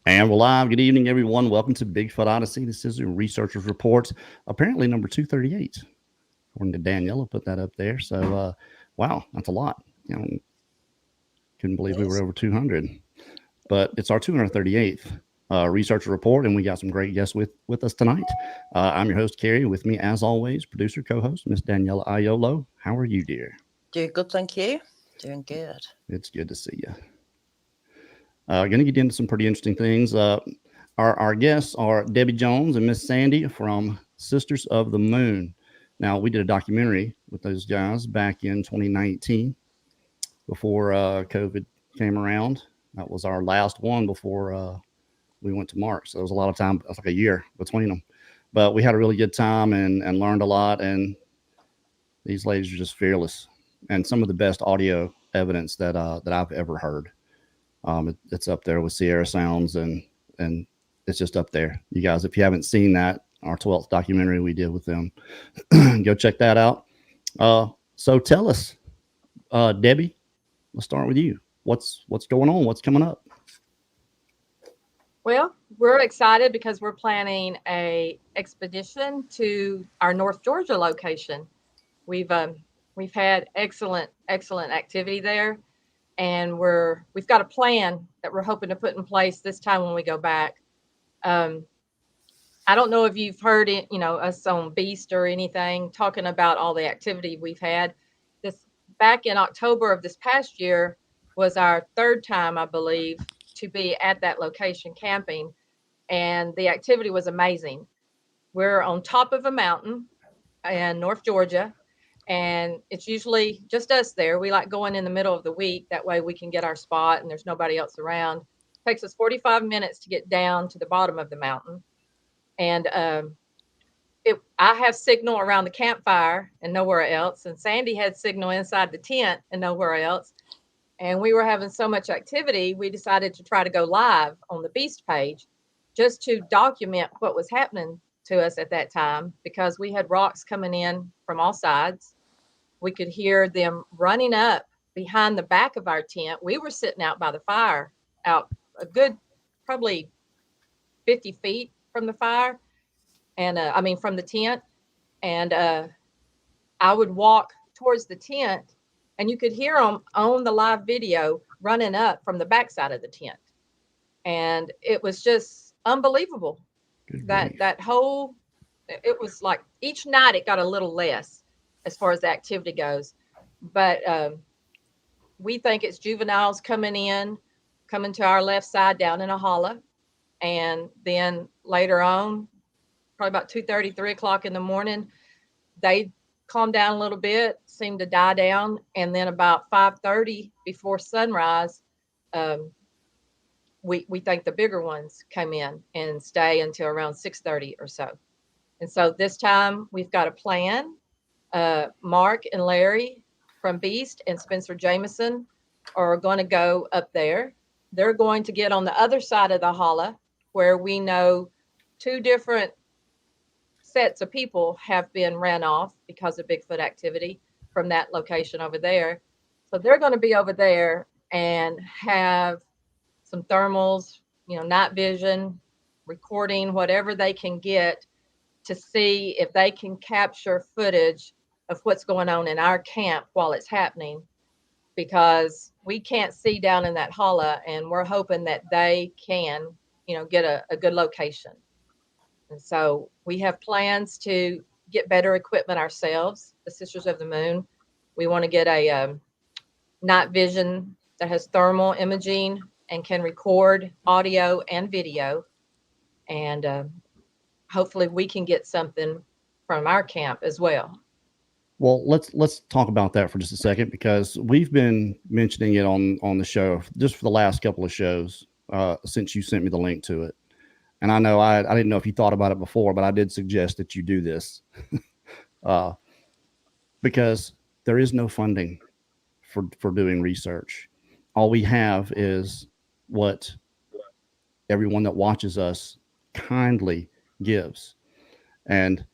And we're live. Good evening, everyone. Welcome to Bigfoot Odyssey. This is a researcher's report, apparently number 238. According to Daniela, put that up there. So, wow, that's a lot. Couldn't believe we were over 200. But it's our 238th researcher report, and we got some great guests with us tonight. I'm your host, Carrie. With me, as always, producer, co-host, Miss Daniela Aiolo. How are you, dear? Doing good, thank you. Doing good. It's good to see you. Going to get into some pretty interesting things. Our guests are Debbie Jones and Miss Sandy from Sisters of the Moon. Now, we did a documentary with those guys back in 2019 before COVID came around. That was our last one before we went to March. So it was a lot of time. It was like a year between them. But we had a really good time and learned a lot. And these ladies are just fearless. And some of the best audio evidence that I've ever heard. It's up there with Sierra Sounds, and it's just up there. You guys, if you haven't seen that, our 12th documentary we did with them, go check that out. So tell us, Debbie, let's start with you. What's going on? What's coming up? Well, we're excited because we're planning a expedition to our North Georgia location. We've had excellent activity there. And we've got a plan that we're hoping to put in place this time when we go back. I don't know if you've heard it, us on Beast or anything talking about all the activity we've had. This back in October of this past year was our third time, I believe, to be at that location camping, and the activity was amazing. We're on top of a mountain in North Georgia. And it's usually just us there. We like going in the middle of the week. That way we can get our spot and there's nobody else around. It takes us 45 minutes to get down to the bottom of the mountain. And I have signal around the campfire and nowhere else. And Sandy had signal inside the tent and nowhere else. And we were having so much activity, we decided to try to go live on the Beast page just to document what was happening to us at that time, because we had rocks coming in from all sides. We could hear them running up behind the back of our tent. We were sitting out by the fire, out a good probably 50 feet from the fire, and from the tent. And I would walk towards the tent, and you could hear them on the live video running up from the backside of the tent. And it was just unbelievable. That whole, it was like each night it got a little less as far as the activity goes. But we think it's juveniles coming to our left side down in a hollow. And then later on, probably about 2:30, 3 o'clock in the morning, they calmed down a little bit, seemed to die down. And then about 5:30 before sunrise, we think the bigger ones come in and stay until around 6:30 or so. And so this time we've got a plan. Mark and Larry from Beast and Spencer Jameson are going to go up there. They're going to get on the other side of the hollow where we know 2 different sets of people have been ran off because of Bigfoot activity from that location over there. So they're going to be over there and have some thermals, night vision, recording whatever they can get to see if they can capture footage of what's going on in our camp while it's happening, because we can't see down in that hollow, and we're hoping that they can, get a good location. And so we have plans to get better equipment ourselves, the Sisters of the Moon. We want to get a night vision that has thermal imaging and can record audio and video. And hopefully we can get something from our camp as well. Well, let's talk about that for just a second, because we've been mentioning it on the show just for the last couple of shows since you sent me the link to it. And I know I didn't know if you thought about it before, but I did suggest that you do this because there is no funding for doing research. All we have is what everyone that watches us kindly gives. And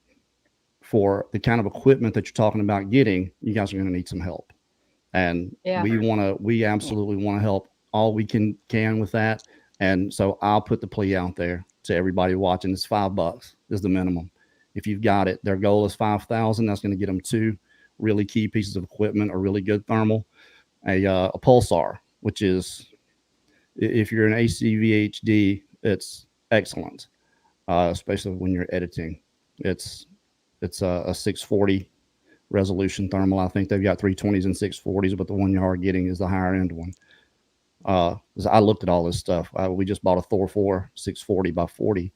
for the kind of equipment that you're talking about getting, you guys are going to need some help. And we absolutely want to help all we can with that. And so I'll put the plea out there to everybody watching. It's $5 is the minimum. If you've got it, their goal is 5,000. That's going to get them 2 really key pieces of equipment, a really good thermal, a pulsar, which is, if you're an ACVHD, it's excellent, especially when you're editing. It's a 640 resolution thermal. I think they've got 320s and 640s, but the one you are getting is the higher end one. I looked at all this stuff. We just bought a Thor 4 640 by 40,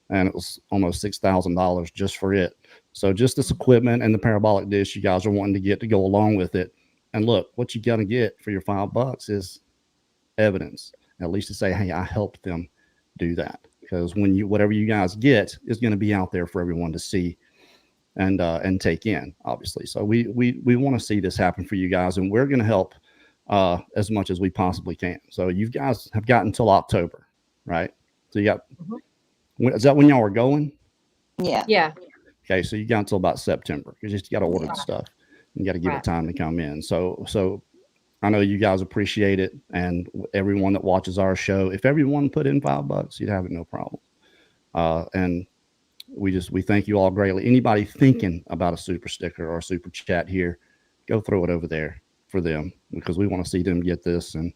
and it was almost $6,000 just for it. So just this equipment and the parabolic dish you guys are wanting to get to go along with it. And look, what you got to get for your $5 is evidence, at least to say, hey, I helped them do that. Because when whatever you guys get is going to be out there for everyone to see and take in, obviously. So we want to see this happen for you guys, and we're going to help as much as we possibly can. So you guys have got until October, right? So you got, is that when y'all are going? Yeah. Yeah. Okay, so you got until about September. You just got to order the stuff. You got to give it time to come in. So I know you guys appreciate it, and everyone that watches our show, if everyone put in $5, you'd have it no problem. And we thank you all greatly. Anybody thinking about a super sticker or a super chat here, go throw it over there for them, because we want to see them get this, and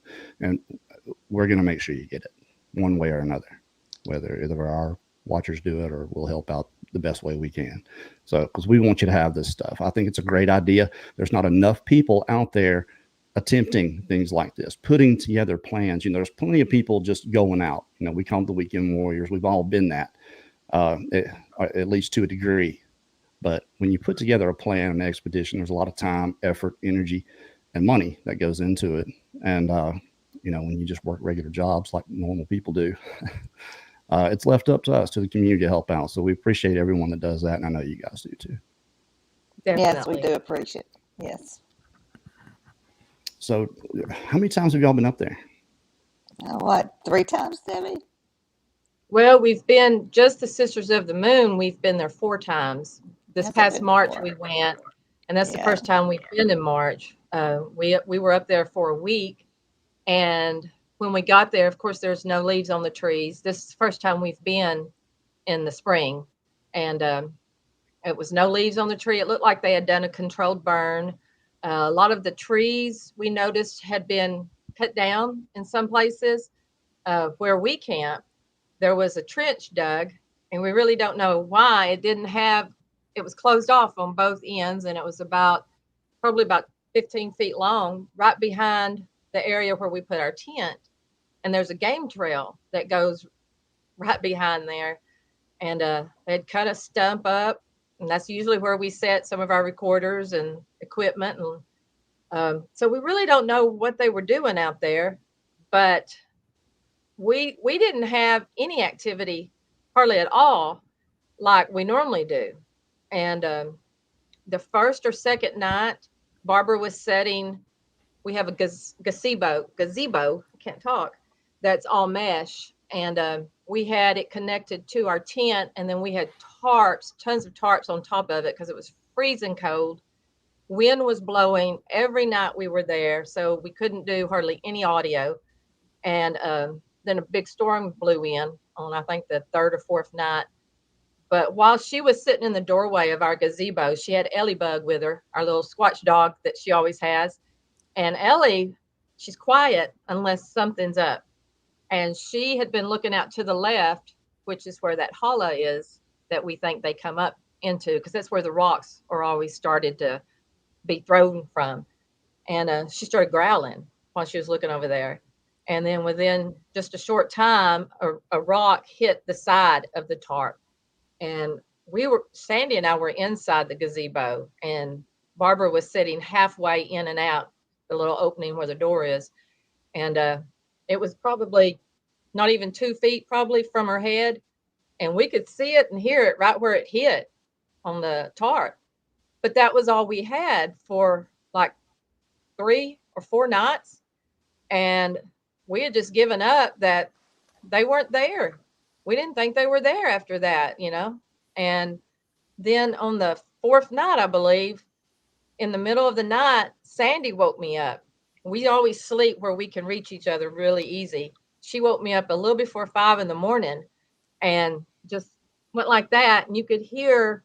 we're going to make sure you get it one way or another, whether either our watchers do it or we'll help out the best way we can. So, because we want you to have this stuff. I think it's a great idea. There's not enough people out there attempting things like this, putting together plans. There's plenty of people just going out. We call them the weekend warriors. We've all been that, at least to a degree. But when you put together a plan, an expedition, there's a lot of time, effort, energy, and money that goes into it. And, when you just work regular jobs like normal people do, it's left up to us, to the community, to help out. So we appreciate everyone that does that. And I know you guys do too. Yes, Definitely. we do appreciate it. Yes. So how many times have y'all been up there? What, 3 times, Debbie? Well, we've been just the Sisters of the Moon. We've been there 4 times. This That's a past good March four. we went, and that's the Yeah. first time we've been in March. We were up there for a week, and when we got there, of course, there's no leaves on the trees. This is the first time we've been in the spring, and it was no leaves on the tree. It looked like they had done a controlled burn. A lot of the trees we noticed had been cut down in some places. Where we camped, there was a trench dug, and we really don't know why. It was closed off on both ends, and it was probably about 15 feet long, right behind the area where we put our tent. And there's a game trail that goes right behind there. And they'd cut a stump up, and that's usually where we set some of our recorders and equipment. And so we really don't know what they were doing out there, but we didn't have any activity hardly at all like we normally do. And the first or second night, Barbara was setting, we have a gazebo, I can't talk, that's all mesh. And we had it connected to our tent, and then we had tons of tarps on top of it because it was freezing cold. Wind was blowing every night we were there, so we couldn't do hardly any audio. And then a big storm blew in on, I think, the 3rd or 4th night. But while she was sitting in the doorway of our gazebo, she had Ellie Bug with her, our little Squatch dog that she always has. And Ellie, she's quiet unless something's up. And she had been looking out to the left, which is where that hollow is that we think they come up into, because that's where the rocks are always started to be thrown from. And she started growling while she was looking over there. And then within just a short time, a rock hit the side of the tarp. And Sandy and I were inside the gazebo, and Barbara was sitting halfway in and out the little opening where the door is. And it was probably not even 2 feet probably from her head. And we could see it and hear it right where it hit on the tarp. But that was all we had for like 3 or 4 nights. And we had just given up that they weren't there. We didn't think they were there after that, And then on the 4th night, I believe, in the middle of the night, Sandy woke me up. We always sleep where we can reach each other really easy. she woke me up a little before 5 in the morning and just went like that. And you could hear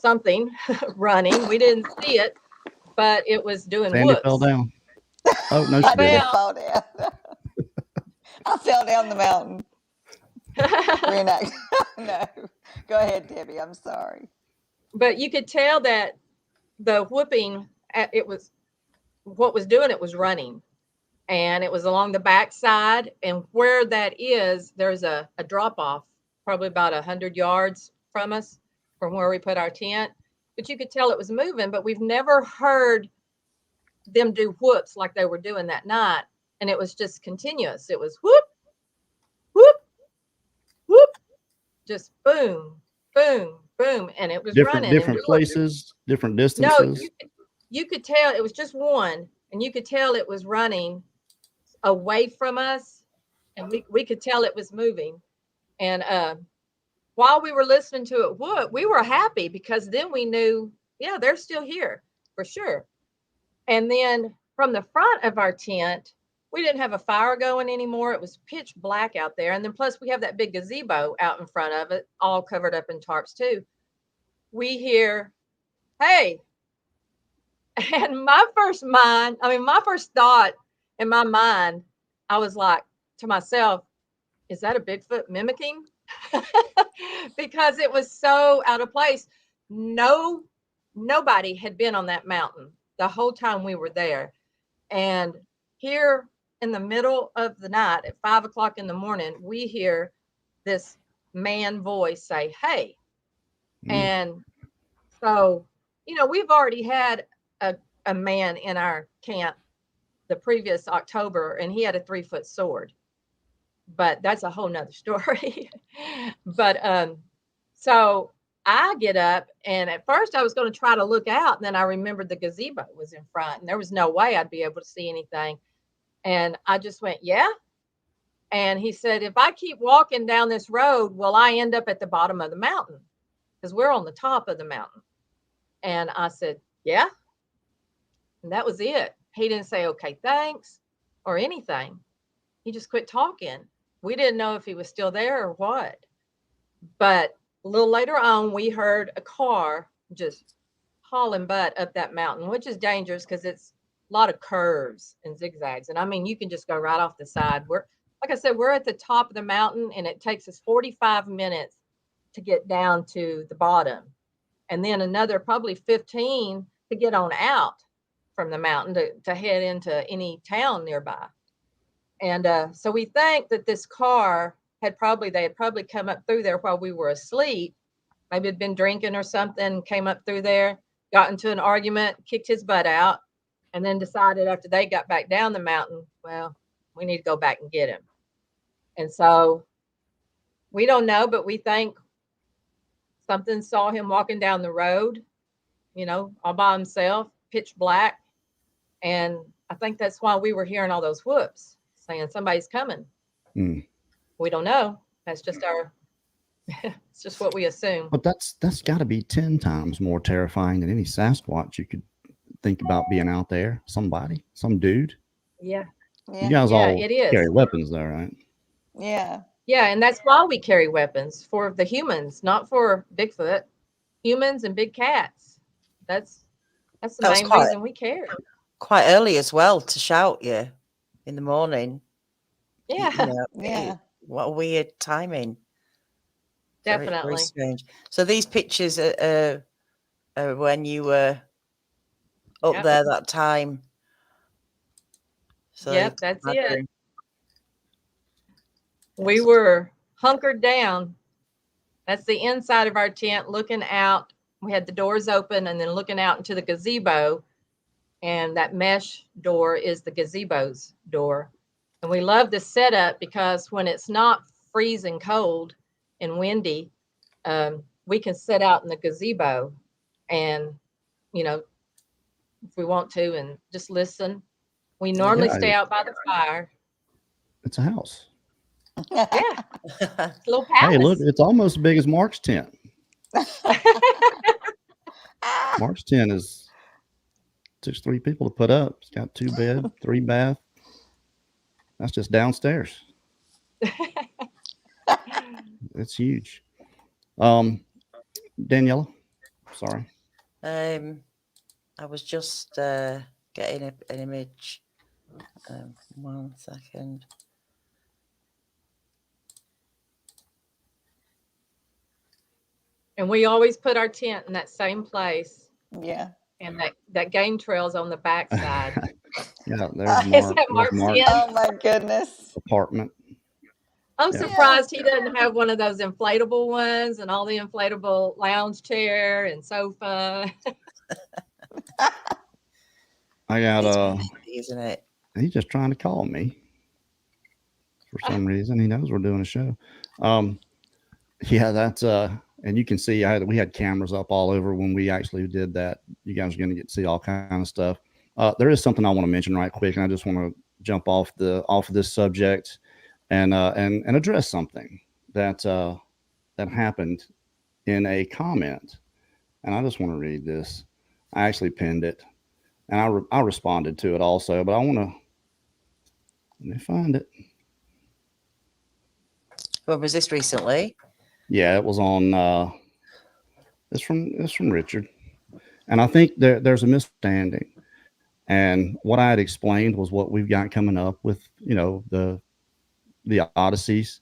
something running. We didn't see it, but it was doing Sandy whoops. fell down. Oh, no, I she did didn't. Well- fall down. I fell down the mountain. Reenact. No. Go ahead, Debbie. I'm sorry. But you could tell that the whooping, it was what was doing it was running, and it was along the backside. And where that is, there's a drop off, probably about 100 yards from us, from where we put our tent. But you could tell it was moving. But we've never heard them do whoops like they were doing that night, and it was just continuous. It was whoop, whoop, whoop, just boom, boom, boom, and it was running. Different places, different distances. No, you could tell it was just one, and you could tell it was running away from us, and we could tell it was moving. And while we were listening to it whoop, we were happy because then we knew, yeah, they're still here for sure. And then from the front of our tent, we didn't have a fire going anymore. It was pitch black out there. And then plus we have that big gazebo out in front of it, all covered up in tarps too. We hear, hey. And my first thought in my mind, I was like to myself, is that a Bigfoot mimicking? Because it was so out of place. Nobody had been on that mountain the whole time we were there. And here in the middle of the night at 5 o'clock in the morning, we hear this man voice say, hey. And so, we've already had a man in our camp the previous October, and he had a 3-foot sword, but that's a whole nother story. But so I get up, and at first I was going to try to look out, and then I remembered the gazebo was in front, and there was no way I'd be able to see anything. And I just went, yeah. And he said, if I keep walking down this road, will I end up at the bottom of the mountain? Because we're on the top of the mountain. And I said, yeah. And that was it. He didn't say, okay, thanks, or anything. He just quit talking. We didn't know if he was still there or what. But a little later on, we heard a car just hauling butt up that mountain, which is dangerous because it's a lot of curves and zigzags. And I mean, you can just go right off the side. Like I said, we're at the top of the mountain, and it takes us 45 minutes to get down to the bottom. And then another probably 15 to get on out from the mountain to head into any town nearby. And so we think that this car they had probably come up through there while we were asleep. Maybe had been drinking or something, came up through there, got into an argument, kicked his butt out, and then decided after they got back down the mountain, well, we need to go back and get him. And so we don't know, but we think something saw him walking down the road, all by himself, pitch black. And I think that's why we were hearing all those whoops, saying somebody's coming. We don't know. That's just it's just what we assume. But that's got to be 10 times more terrifying than any Sasquatch you could think about being out there. Somebody, some dude. Yeah. You guys all it is. carry weapons though, right? Yeah. Yeah, and that's why we carry weapons, for the humans, not for Bigfoot. Humans and big cats. That's the main reason we carry. Quite early as well to shout you in the morning. Yeah. Yeah. What a weird timing. Definitely. Very strange. So these pictures are when you were up there that time. So yep, that's it. We were hunkered down. That's the inside of our tent, looking out. We had the doors open and then looking out into the gazebo. And that mesh door is the gazebo's door. And we love this setup because when it's not freezing cold and windy, we can sit out in the gazebo and, if we want to, and just listen. We normally stay out by the fire. It's a house. Yeah. It's a little palace. Hey, look, it's almost as big as Mark's tent. Mark's tent took 3 people to put up. It's got 2 bed, 3 bath. That's just downstairs. It's huge. Daniela, sorry. I was just getting an image. 1 second. And we always put our tent in that same place. Yeah. And that game trail's on the backside. Yeah, there's Is Mark. that There's Mark's Mark's tent? Oh my goodness. apartment. I'm Yeah. surprised he doesn't have one of those inflatable ones and all the inflatable lounge chair and sofa. I got Isn't it? he's just trying to call me for some reason. He knows we're doing a show. Yeah, that's and you can see we had cameras up all over when we actually did that. You guys are going to get to see all kind of stuff. There is something I want to mention right quick, and I just want to jump off of this subject and address something that happened in a comment, and I just want to read this. I actually pinned it, and I responded to it also, but let me find it. When was this recently? Yeah, it was on. It's from Richard, and I think there's a misunderstanding. And what I had explained was what we've got coming up with, the Odysseys,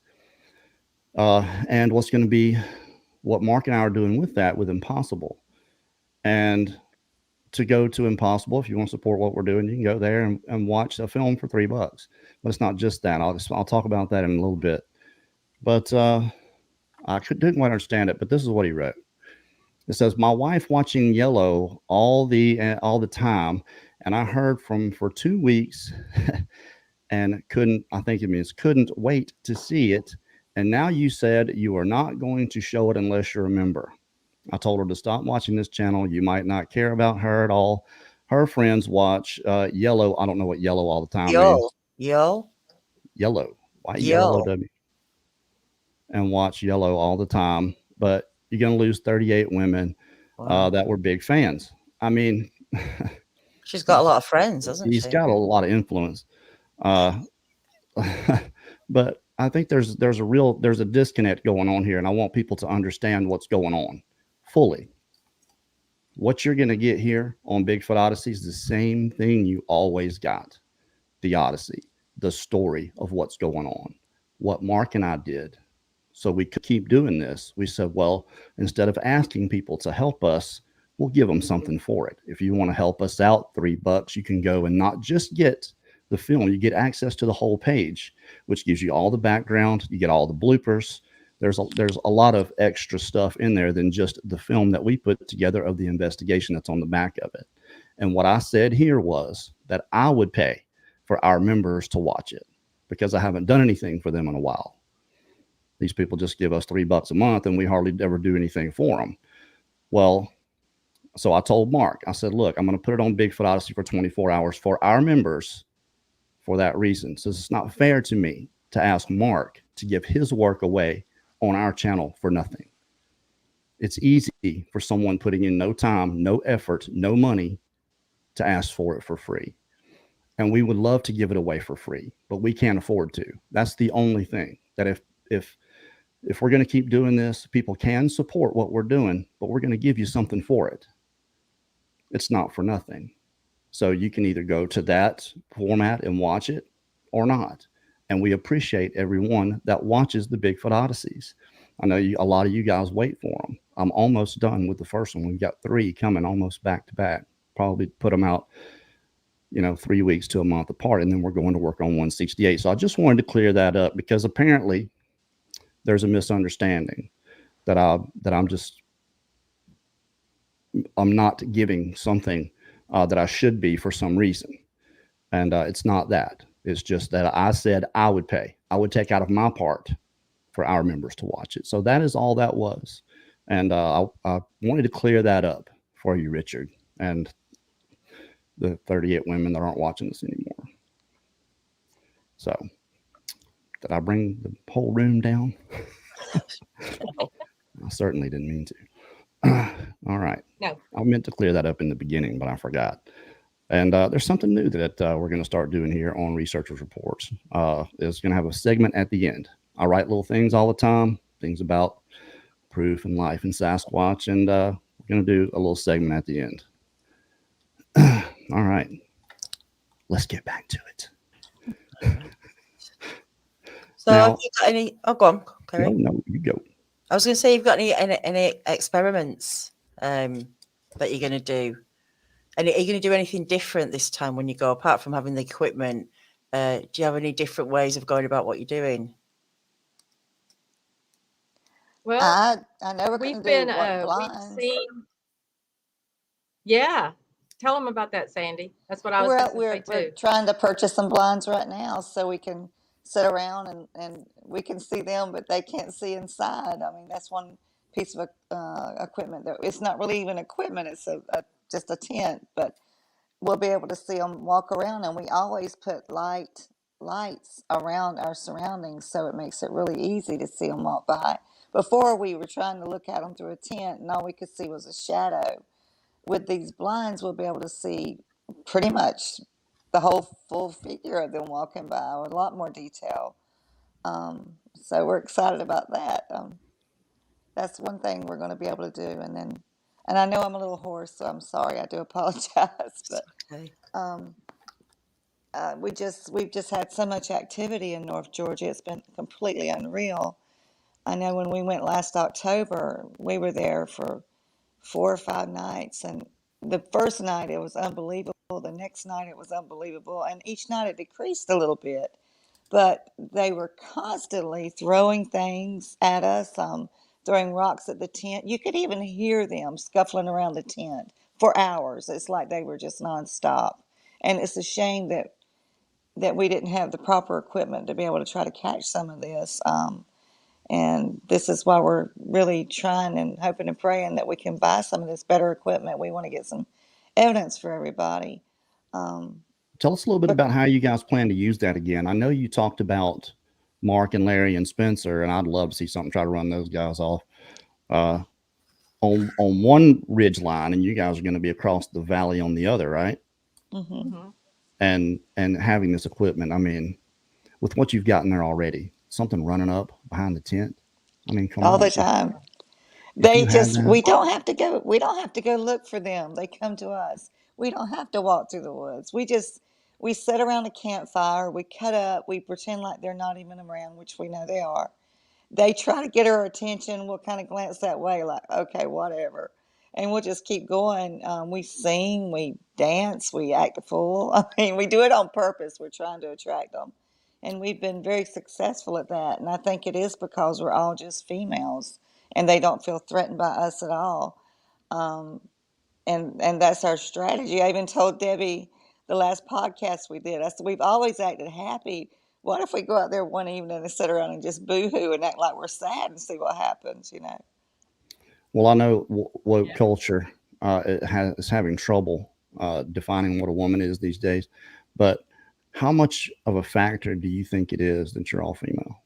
and what's going to be what Mark and I are doing with that with Impossible. And to go to Impossible, if you want to support what we're doing, you can go there and watch a film for $3. But it's not just that. I'll talk about that in a little bit. But I didn't quite understand it. But this is what he wrote. It says, "My wife watching Yellow all the time, and I heard for 2 weeks, and couldn't wait to see it. And now you said you are not going to show it unless you're a member. I told her to stop watching this channel. You might not care about her at all. Her friends watch Yellow. I don't know what Yellow all the time means. Yellow. Why Yellow W? And watch Yellow all the time. But you're going to lose 38 women that were big fans. I mean, she's got a lot of friends, hasn't she? She's got a lot of influence. But I think there's a disconnect going on here, and I want people to understand what's going on fully. What you're going to get here on Bigfoot Odyssey is the same thing you always got. The Odyssey, the story of what's going on. What Mark and I did, so we could keep doing this. We said, well, instead of asking people to help us, we'll give them something for it. If you want to help us out, $3, you can go and not just get the film, you get access to the whole page, which gives you all the background. You get all the bloopers. There's a lot of extra stuff in there than just the film that we put together of the investigation that's on the back of it. And what I said here was that I would pay for our members to watch it because I haven't done anything for them in a while. These people just give us $3 a month and we hardly ever do anything for them. Well, so I told Mark, I said, look, I'm going to put it on Bigfoot Odyssey for 24 hours for our members for that reason. So it's not fair to me to ask Mark to give his work away on our channel for nothing. It's easy for someone putting in no time, no effort, no money to ask for it for free. And we would love to give it away for free, but we can't afford to. That's the only thing. That if we're going to keep doing this, people can support what we're doing, but we're going to give you something for it. It's not for nothing. So you can either go to that format and watch it or not. And we appreciate everyone that watches the Bigfoot Odysseys. I know a lot of you guys wait for them. I'm almost done with the first one. We've got 3 coming almost back to back. Probably put them out, 3 weeks to a month apart, and then we're going to work on 168. So I just wanted to clear that up because apparently there's a misunderstanding that I'm not giving something that I should be for some reason. And it's not that. It's just that I said I would pay. I would take out of my part for our members to watch it. So that is all that was. And I wanted to clear that up for you, Richard, and the 38 women that aren't watching this anymore. So did I bring the whole room down? I certainly didn't mean to. All right. No. I meant to clear that up in the beginning, but I forgot. And there's something new that we're going to start doing here on Researchers Reports. It's going to have a segment at the end. I write little things all the time, things about proof and life and Sasquatch, and we're going to do a little segment at the end. All right, let's get back to it. So Now- have you got any? Oh, go on, Clary. No, you go. I was going to say, you've got any experiments that you're going to do? And are you going to do anything different this time when you go, apart from having the equipment? Do you have any different ways of going about what you're doing? Well, I know we're going we've to been, do what, we've blinds. seen. Yeah, tell them about that, Sandy. That's what I was going to say We're too. trying to purchase some blinds right now so we can sit around and we can see them, but they can't see inside. I mean, that's one piece of equipment that it's not really even equipment. It's just a tent, but we'll be able to see them walk around, and we always put lights around our surroundings, so it makes it really easy to see them walk by. Before, we were trying to look at them through a tent, and all we could see was a shadow. With these blinds, we'll be able to see pretty much the whole full figure of them walking by with a lot more detail. So we're excited about that. That's one thing we're going to be able to do, and I know I'm a little hoarse, so I'm sorry. I do apologize, but Okay. we've just had so much activity in North Georgia. It's been completely unreal. I know when we went last October, we were there for 4 or 5 nights, and the first night it was unbelievable. The next night it was unbelievable, and each night it decreased a little bit. But they were constantly throwing things at us, throwing rocks at the tent. You could even hear them scuffling around the tent for hours. It's like they were just nonstop. And it's a shame that we didn't have the proper equipment to be able to try to catch some of this. And this is why we're really trying and hoping and praying that we can buy some of this better equipment. We want to get some evidence for everybody. Tell us a little bit about how you guys plan to use that again. I know you talked about Mark and Larry and Spencer, and I'd love to see something try to run those guys off on one ridge line, and you guys are going to be across the valley on the other, right? Mm-hmm. And having this equipment, I mean, with what you've gotten there already, something running up behind the tent. I mean, come All on. the time. We don't have to go. We don't have to go look for them. They come to us. We don't have to walk through the woods. We sit around a campfire. We cut up. We pretend like they're not even around, which we know they are. They try to get our attention. We'll kind of glance that way, like, okay, whatever, and we'll just keep going. We sing, we dance, we act a fool. I mean, we do it on purpose. We're trying to attract them, and we've been very successful at that. And I think it is because we're all just females, and they don't feel threatened by us at all. And that's our strategy. I even told Debbie the last podcast we did, I said, we've always acted happy. What if we go out there one evening and sit around and just boo-hoo and act like we're sad and see what happens, you know? Well, I know woke culture is having trouble defining what a woman is these days, but how much of a factor do you think it is that you're all female?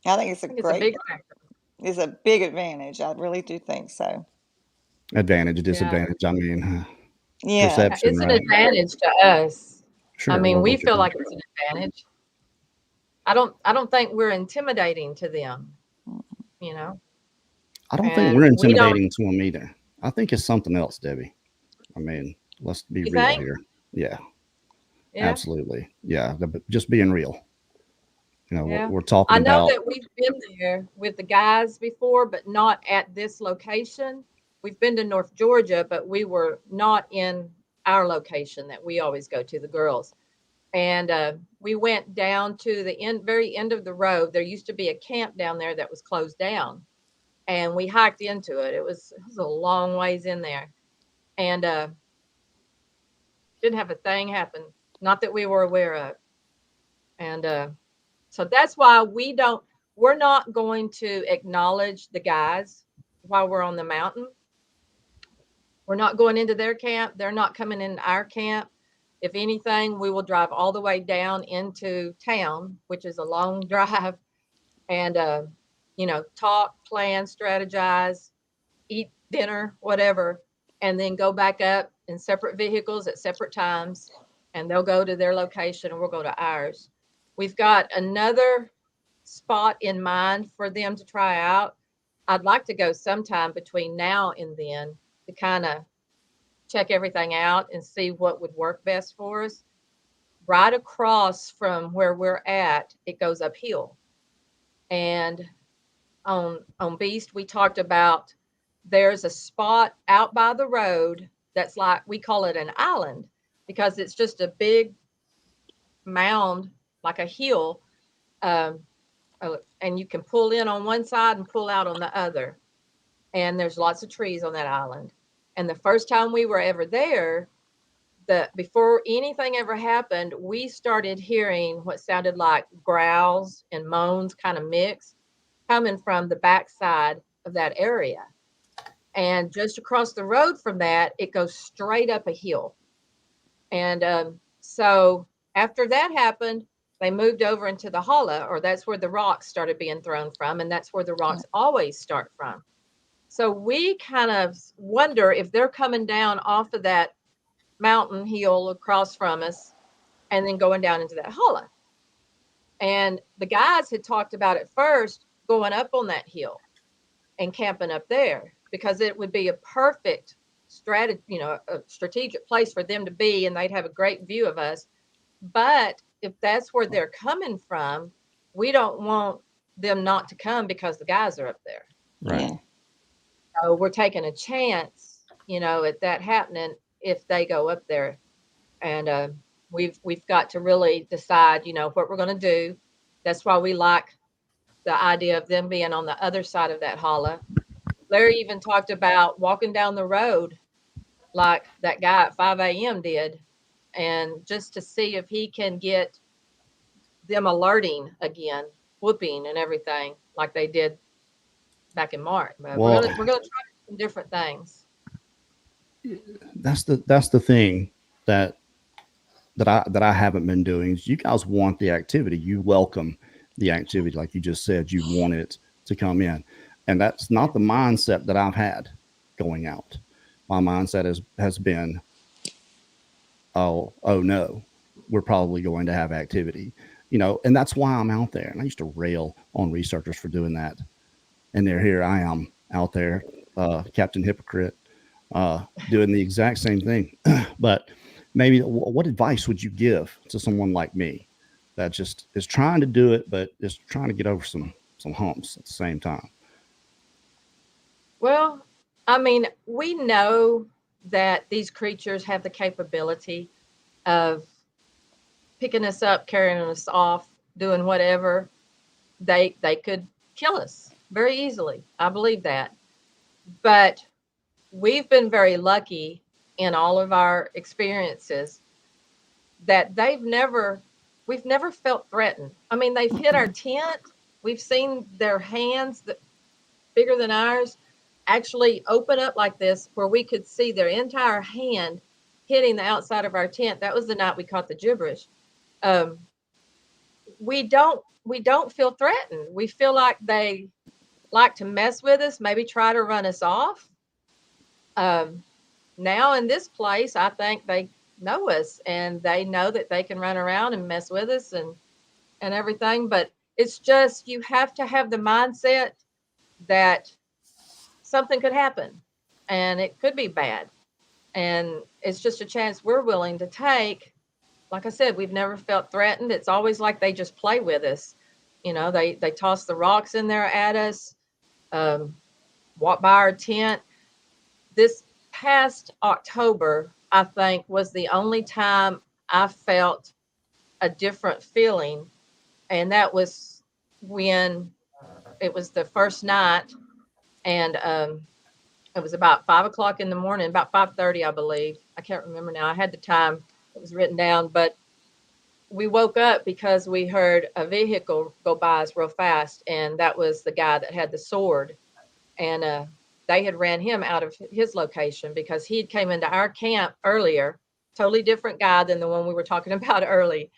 I think it's I think it's a big factor. it's a big advantage. I really do think so. Advantage, disadvantage. I mean, Yeah. perception, It's an right? advantage to us. Sure. I mean, what we about you? feel like it's an advantage. I don't think we're intimidating to them, you know. I don't think and we're we don't- intimidating to them either. I think it's something else, Debbie. I mean, let's be You real think? here. Yeah, Yeah. absolutely. Yeah, just being real. You know, Yeah. we're talking I know about. that we've been there with the guys before, but not at this location. We've been to North Georgia, but we were not in our location that we always go to, the girls. And we went down to the very end of the road. There used to be a camp down there that was closed down, and we hiked into it. It was a long ways in there, and didn't have a thing happen, not that we were aware of. And so that's why we're not going to acknowledge the guys while we're on the mountain. We're not going into their camp. They're not coming into our camp. If anything, we will drive all the way down into town, which is a long drive, and talk, plan, strategize, eat dinner, whatever, and then go back up in separate vehicles at separate times, and they'll go to their location and we'll go to ours. We've got another spot in mind for them to try out. I'd like to go sometime between now and then to kind of check everything out and see what would work best for us. Right across from where we're at, it goes uphill. And on Beast, we talked about there's a spot out by the road that's like, we call it an island because it's just a big mound, like a hill. And you can pull in on one side and pull out on the other. And there's lots of trees on that island. And the first time we were ever there, before anything ever happened, we started hearing what sounded like growls and moans kind of mixed coming from the backside of that area. And just across the road from that, it goes straight up a hill. And so after that happened, they moved over into the hollow, or that's where the rocks started being thrown from. And that's where the rocks always start from. So we kind of wonder if they're coming down off of that mountain hill across from us and then going down into that hollow. And the guys had talked about at first going up on that hill and camping up there because it would be a perfect strategic place for them to be, and they'd have a great view of us. But if that's where they're coming from, we don't want them not to come because the guys are up there. Right. Yeah. So we're taking a chance, at that happening if they go up there. And we've got to really decide, what we're going to do. That's why we like the idea of them being on the other side of that hollow. Larry even talked about walking down the road like that guy at 5 a.m. did, and just to see if he can get them alerting again, whooping and everything like they did back in March. But we're gonna try some different things. That's the thing that I haven't been doing is you guys want the activity. You welcome the activity. Like you just said, you want it to come in. And that's not the mindset that I've had going out. My mindset has been, oh no, we're probably going to have activity, and that's why I'm out there. And I used to rail on researchers for doing that. And here I am out there, Captain Hypocrite, doing the exact same thing. But maybe what advice would you give to someone like me that just is trying to do it, but is trying to get over some humps at the same time? Well, I mean, we know that these creatures have the capability of picking us up, carrying us off, doing whatever. They could kill us very easily. I believe that. But we've been very lucky in all of our experiences that we've never felt threatened. I mean, they've hit our tent. We've seen their hands that bigger than ours actually open up like this where we could see their entire hand hitting the outside of our tent. That was the night we caught the gibberish. We don't feel threatened. We feel like they like to mess with us, maybe try to run us off. Now in this place, I think they know us and they know that they can run around and mess with us and everything. But it's just, you have to have the mindset that something could happen and it could be bad. And it's just a chance we're willing to take. Like I said, we've never felt threatened. It's always like they just play with us. They toss the rocks in there at us, walk by our tent. This past October, I think, was the only time I felt a different feeling. And that was when it was the first night. And it was about 5 o'clock in the morning, about 5:30, I believe. I can't remember now. I had the time. It was written down. But we woke up because we heard a vehicle go by us real fast. And that was the guy that had the sword. And they had ran him out of his location because he had came into our camp earlier. Totally different guy than the one we were talking about early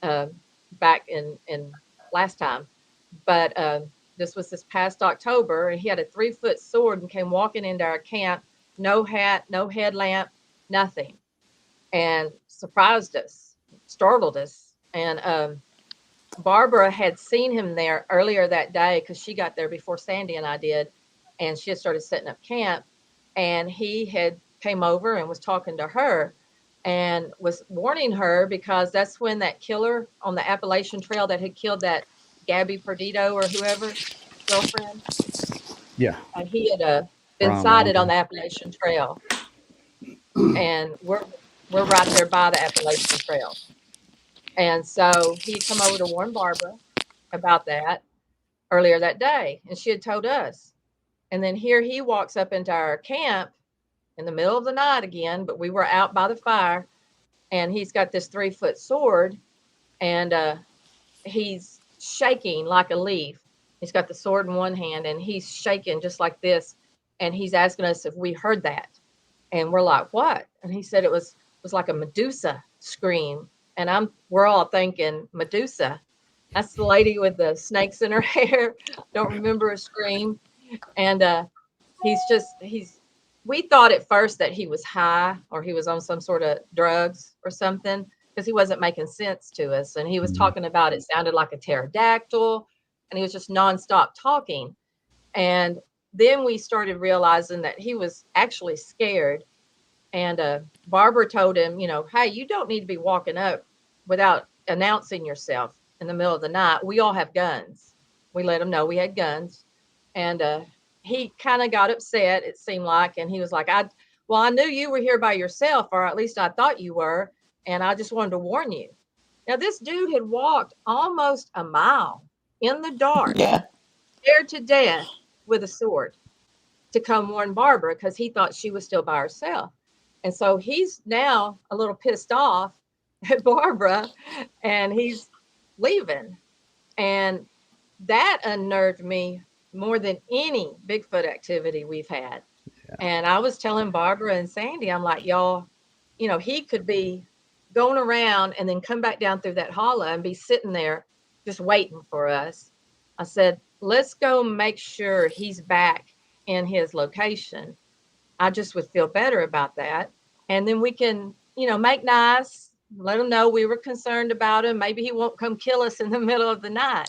back in last time. But this was this past October, and he had a 3-foot sword and came walking into our camp. No hat, no headlamp, nothing, and surprised us, startled us. And Barbara had seen him there earlier that day because she got there before Sandy and I did, and she had started setting up camp, and he had came over and was talking to her and was warning her because that's when that killer on the Appalachian Trail that had killed that Gabby Perdido or whoever girlfriend, Yeah. and he had been Brian sighted on Wellington. the Appalachian Trail, and we're right there by the Appalachian Trail. And so he come over to warn Barbara about that earlier that day, and she had told us. And then here he walks up into our camp in the middle of the night again, but we were out by the fire, and he's got this 3-foot sword, and he's shaking like a leaf. He's got the sword in one hand, and he's shaking just like this, and he's asking us if we heard that, and we're like, what? And he said it was like a Medusa scream, and we're all thinking Medusa. That's the lady with the snakes in her hair. Don't remember a scream. And we thought at first that he was high or he was on some sort of drugs or something because he wasn't making sense to us. And he was talking about, it sounded like a pterodactyl, and he was just nonstop talking. And then we started realizing that he was actually scared. And Barbara told him, hey, you don't need to be walking up without announcing yourself in the middle of the night. We all have guns. We let him know we had guns. And he kind of got upset, it seemed like. And he was like, I knew you were here by yourself, or at least I thought you were. And I just wanted to warn you. Now, this dude had walked almost a mile in the dark, Yeah. scared to death with a sword to come warn Barbara because he thought she was still by herself. And so he's now a little pissed off at Barbara, and he's leaving. And that unnerved me more than any Bigfoot activity we've had. Yeah. And I was telling Barbara and Sandy, I'm like, y'all, he could be going around and then come back down through that hollow and be sitting there just waiting for us. I said, let's go make sure he's back in his location. I just would feel better about that. And then we can, make nice, let him know we were concerned about him. Maybe he won't come kill us in the middle of the night.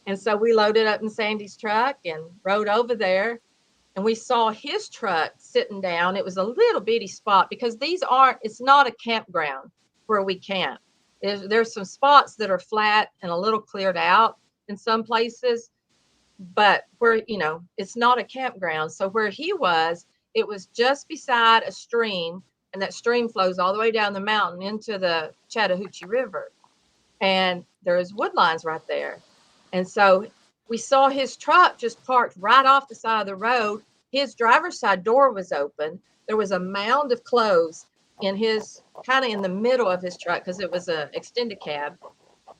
And so we loaded up in Sandy's truck and rode over there, and we saw his truck sitting down. It was a little bitty spot because it's not a campground where we camp. There's some spots that are flat and a little cleared out in some places, but where, it's not a campground. So where he was, it was just beside a stream, and that stream flows all the way down the mountain into the Chattahoochee River. And there's woodlines right there. And so we saw his truck just parked right off the side of the road. His driver's side door was open. There was a mound of clothes kind of in the middle of his truck because it was an extended cab.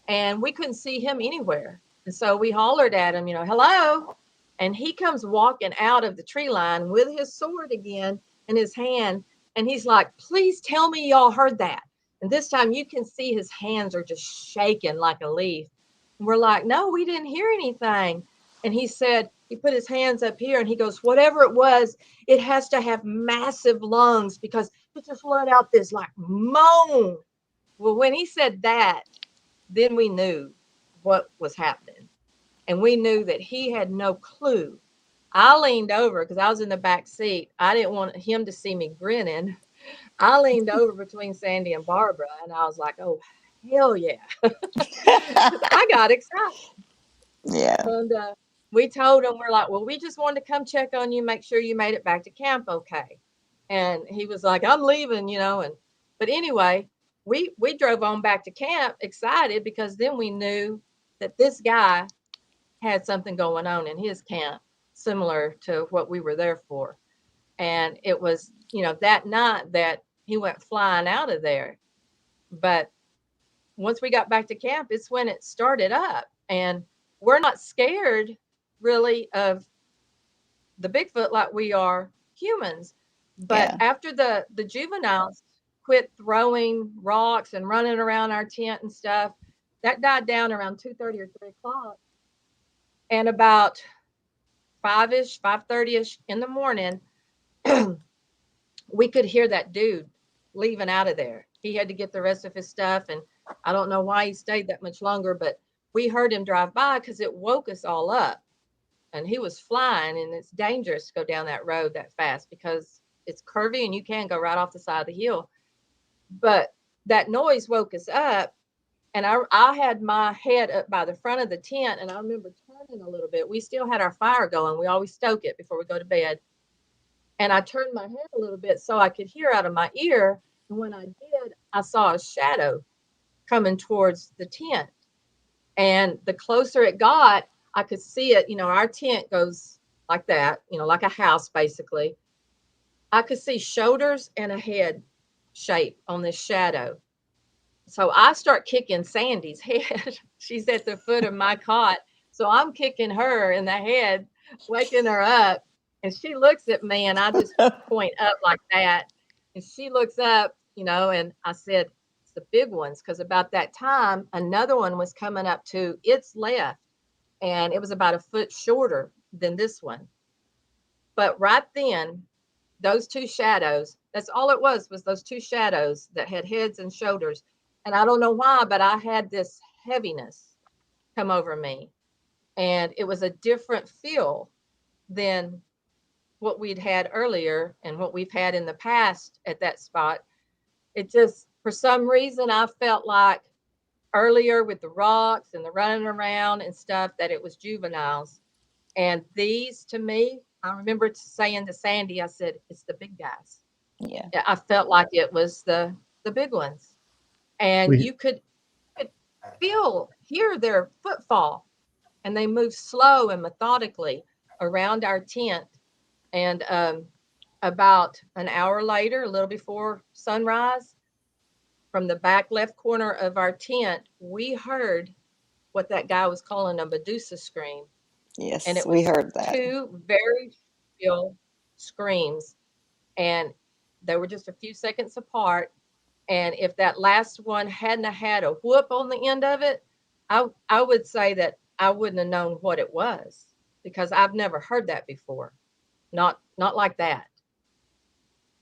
And we couldn't see him anywhere. And so we hollered at him, hello. And he comes walking out of the tree line with his sword again in his hand. And he's like, please tell me y'all heard that. And this time you can see his hands are just shaking like a leaf. And we're like, no, we didn't hear anything. And he said, he put his hands up here and he goes, whatever it was, it has to have massive lungs because it just let out this like moan. Well, when he said that, then we knew what was happening. And we knew that he had no clue. I leaned over because I was in the back seat. I didn't want him to see me grinning. I leaned over between Sandy and Barbara, and I was like, oh, hell yeah. I got excited. Yeah. And we told him, we're like, well, we just wanted to come check on you, make sure you made it back to camp okay. And he was like, I'm leaving, but anyway, we drove on back to camp excited because then we knew that this guy had something going on in his camp similar to what we were there for. And it was, that night that he went flying out of there. But once we got back to camp, it's when it started up. And we're not scared really of the Bigfoot like we are humans. But after the juveniles quit throwing rocks and running around our tent and stuff, that died down around 2:30 or 3 o'clock. And about 5:30ish in the morning, we could hear that dude leaving out of there. He had to get the rest of his stuff, and I don't know why he stayed that much longer, but we heard him drive by because it woke us all up. And he was flying, and it's dangerous to go down that road that fast because it's curvy and you can go right off the side of the hill. But that noise woke us up, and I had my head up by the front of the tent, and I remember turning a little bit. We still had our fire going. We always stoke it before we go to bed. And I turned my head a little bit so I could hear out of my ear. And when I did, I saw a shadow coming towards the tent. And the closer it got, I could see it. You know, our tent goes like that, you know, like a house, basically. I could see shoulders and a head shape on this shadow. So I start kicking Sandy's head. She's at the foot of my cot. So I'm kicking her in the head, waking her up. And she looks at me, and I just point up like that. And she looks up, you know, and I said, it's the big ones. Because about that time, another one was coming up to its left. And it was about a foot shorter than this one. But right then, those two shadows, that's all it was those two shadows that had heads and shoulders. And I don't know why, but I had this heaviness come over me. And it was a different feel than what we'd had earlier and what we've had in the past at that spot. It just, for some reason, I felt like earlier with the rocks and the running around and stuff, that it was juveniles. And these, to me, I remember saying to Sandy, I said, it's the big guys. Yeah. I felt like it was the big ones. And you could hear their footfall, and they moved slow and methodically around our tent. And about an hour later, a little before sunrise, from the back left corner of our tent, we heard what that guy was calling a Medusa scream. Yes, And it we was heard that. two very shrill screams. And they were just a few seconds apart. And if that last one hadn't had a whoop on the end of it, I would say that I wouldn't have known what it was, because I've never heard that before. Not like that.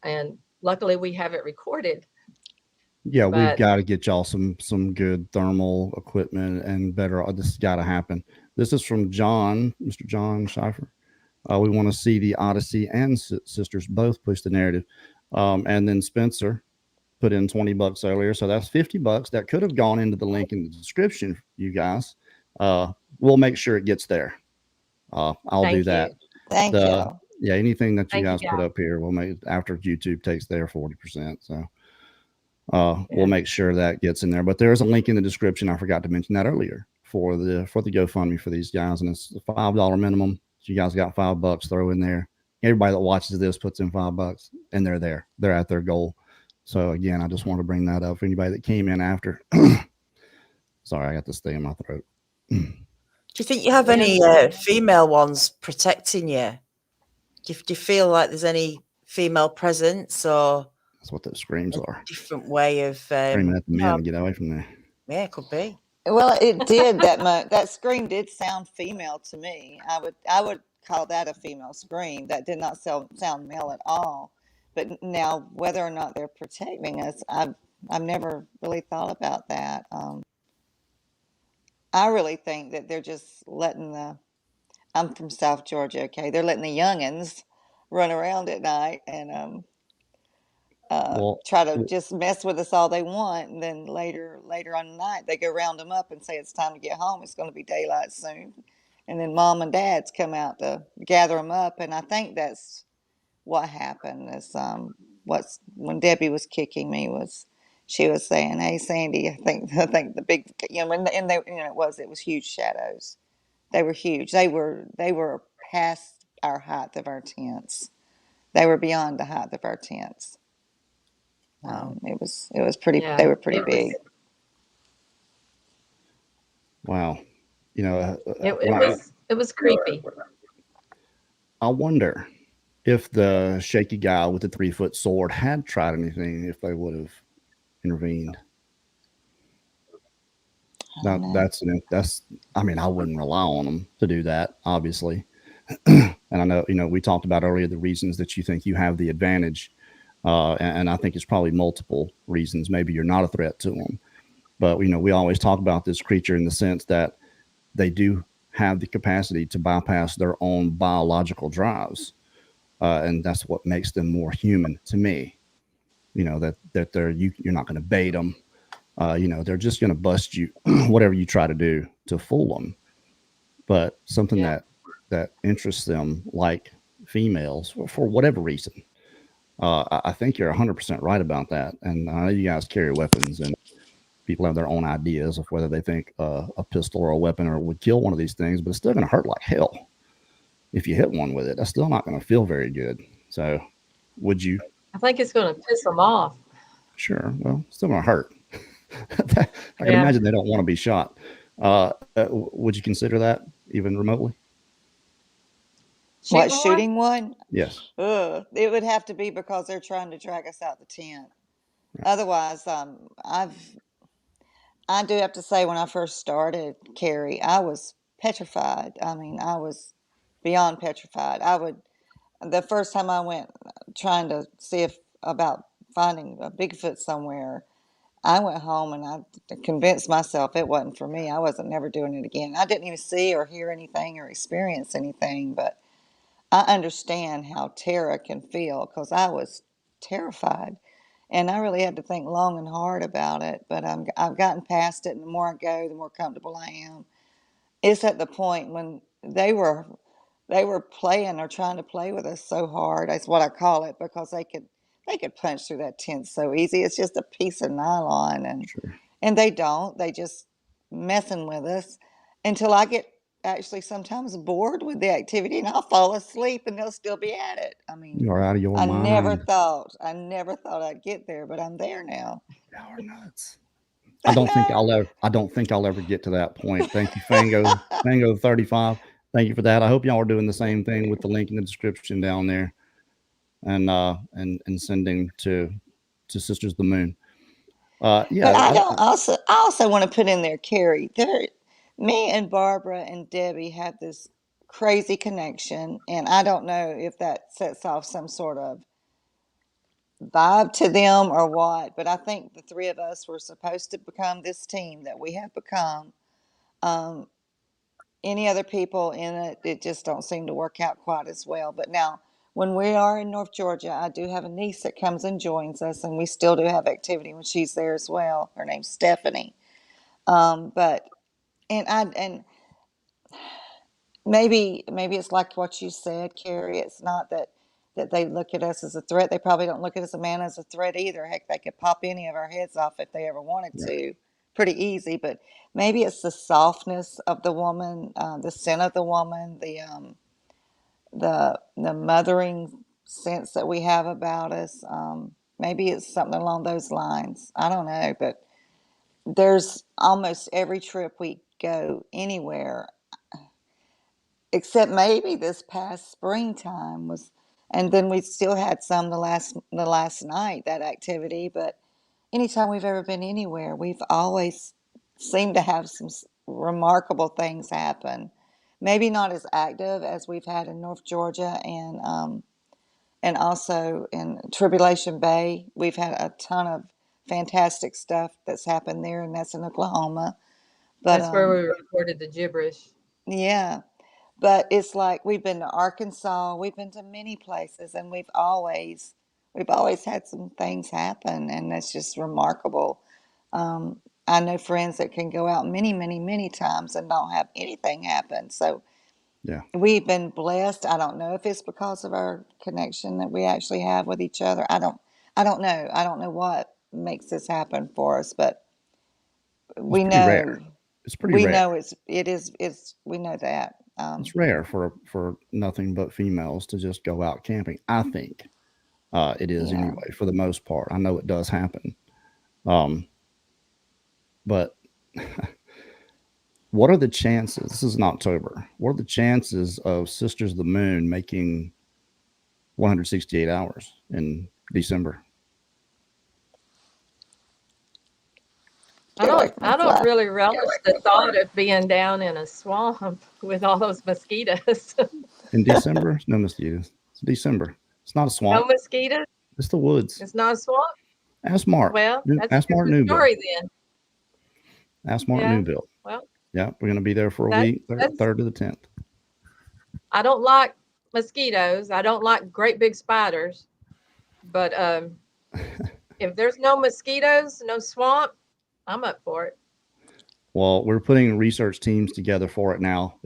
And luckily we have it recorded. Yeah, we've But got to get y'all some good thermal equipment and better. This has got to happen. This is from John, Mr. John Schiffer. We want to see the Odyssey and Sisters both push the narrative. And then Spencer put in $20 earlier, so that's $50 that could have gone into the link in the description. You guys, we'll make sure it gets there. I'll do that. Thank you. Yeah, anything that you Thank guys you, put guys. up here, we'll make after YouTube takes their 40%. So we'll make sure that gets in there. But there's a link in the description. I forgot to mention that earlier for the GoFundMe for these guys, and it's a $5 minimum. So you guys got $5, throw in there. Everybody that watches this puts in $5, and they're there. They're at their goal. So again, I just want to bring that up for anybody that came in after. Sorry, I got this thing in my throat. Do you think you have any female ones protecting you? Do you feel like there's any female presence, or that's what those screams are? Different way of screaming at the men to get away from there. Yeah, it could be. Well, it did that scream did sound female to me. I would call that a female scream. That did not sound male at all. But now, whether or not they're protecting us, I've never really thought about that. I really think that they're just letting I'm from South Georgia, okay? They're letting the youngins run around at night and try to just mess with us all they want. And then later on the night, they go round them up and say it's time to get home. It's going to be daylight soon. And then mom and dads come out to gather them up. And I think that's what happened is when Debbie was kicking me she was saying, "Hey, Sandy, I think the big, and they, it was huge shadows. They were huge. They were past our height of our tents. They were beyond the height of our tents. It was pretty. Yeah, they were pretty big. Wow, it was creepy. I wonder if the shaky guy with the 3-foot sword had tried anything, if they would have intervened. That's I mean, I wouldn't rely on them to do that, obviously. And I know, we talked about earlier the reasons that you think you have the advantage. And I think it's probably multiple reasons. Maybe you're not a threat to them. But, we always talk about this creature in the sense that they do have the capacity to bypass their own biological drives. And that's what makes them more human to me. That you're not going to bait them. They're just going to bust you, whatever you try to do to fool them. But something that interests them, like females, for whatever reason, I think you're 100% right about that. And I know you guys carry weapons, and people have their own ideas of whether they think a pistol or a weapon or would kill one of these things, but it's still going to hurt like hell. If you hit one with it, that's still not going to feel very good. So would you? I think it's going to piss them off. Sure. Well, it's still going to hurt. I can imagine they don't want to be shot. Would you consider that even remotely? Shooting one? Yes. It would have to be because they're trying to drag us out the tent. Right. Otherwise, I do have to say, when I first started Carrie, I was petrified. I mean, I was beyond petrified. The first time I went trying to see about finding a Bigfoot somewhere, I went home and I convinced myself it wasn't for me. I wasn't never doing it again. I didn't even see or hear anything or experience anything, but I understand how Tara can feel, because I was terrified. And I really had to think long and hard about it, but I've gotten past it, and the more I go, the more comfortable I am. It's at the point when they were playing or trying to play with us so hard. That's what I call it, because they could punch through that tent so easy. It's just a piece of nylon, and they don't. They just messing with us until I get actually sometimes bored with the activity, and I'll fall asleep and they'll still be at it. I mean, you're out of your mind. I never thought I'd get there, but I'm there now. Y'all are nuts. I don't think I'll ever get to that point. Thank you, Fango 35. Thank you for that. I hope y'all are doing the same thing with the link in the description down there, and sending to Sisters of the Moon. But I also want to put in there, Carrie. Me and Barbara and Debbie have this crazy connection, and I don't know if that sets off some sort of vibe to them or what, but I think the three of us were supposed to become this team that we have become. Any other people in it just don't seem to work out quite as well. But now, when we are in North Georgia, I do have a niece that comes and joins us, and we still do have activity when she's there as well. Her name's Stephanie. And maybe it's like what you said, Carrie. It's not that they look at us as a threat. They probably don't look at us, a man, as a threat either. Heck, they could pop any of our heads off if they ever wanted to. Pretty easy. But maybe it's the softness of the woman, the scent of the woman, the mothering sense that we have about us. Maybe it's something along those lines. I don't know, but there's almost every trip we go anywhere, except maybe this past springtime and then we still had some the last night, that activity. But anytime we've ever been anywhere, we've always seemed to have some remarkable things happen. Maybe not as active as we've had in North Georgia, and also in Tribulation Bay. We've had a ton of fantastic stuff that's happened there, and that's in Oklahoma. But that's where we recorded the gibberish. Yeah. But it's like we've been to Arkansas, we've been to many places, and we've always had some things happen, and that's just remarkable. I know friends that can go out many, many, many times and don't have anything happen. So we've been blessed. I don't know if it's because of our connection that we actually have with each other. I don't know. I don't know what makes this happen for us, but we know rare. It's pretty rare. We know we know that. It's rare for nothing but females to just go out camping. I think it is anyway, for the most part. I know it does happen. But what are the chances? This is in October. What are the chances of Sisters of the Moon making 168 hours in December? I don't really relish the thought of being down in a swamp with all those mosquitoes. In December? No mosquitoes. It's December. It's not a swamp. No mosquitoes? It's the woods. It's not a swamp? Ask Mark. Well, that's Ask a Mark different Newbill. story then. Ask Mark Yeah. Newbill. Well, Yeah, we're going to be there for a That- week, that's- 3rd to the 10th. I don't like mosquitoes. I don't like great big spiders. But if there's no mosquitoes, no swamp, I'm up for it. Well, we're putting research teams together for it now.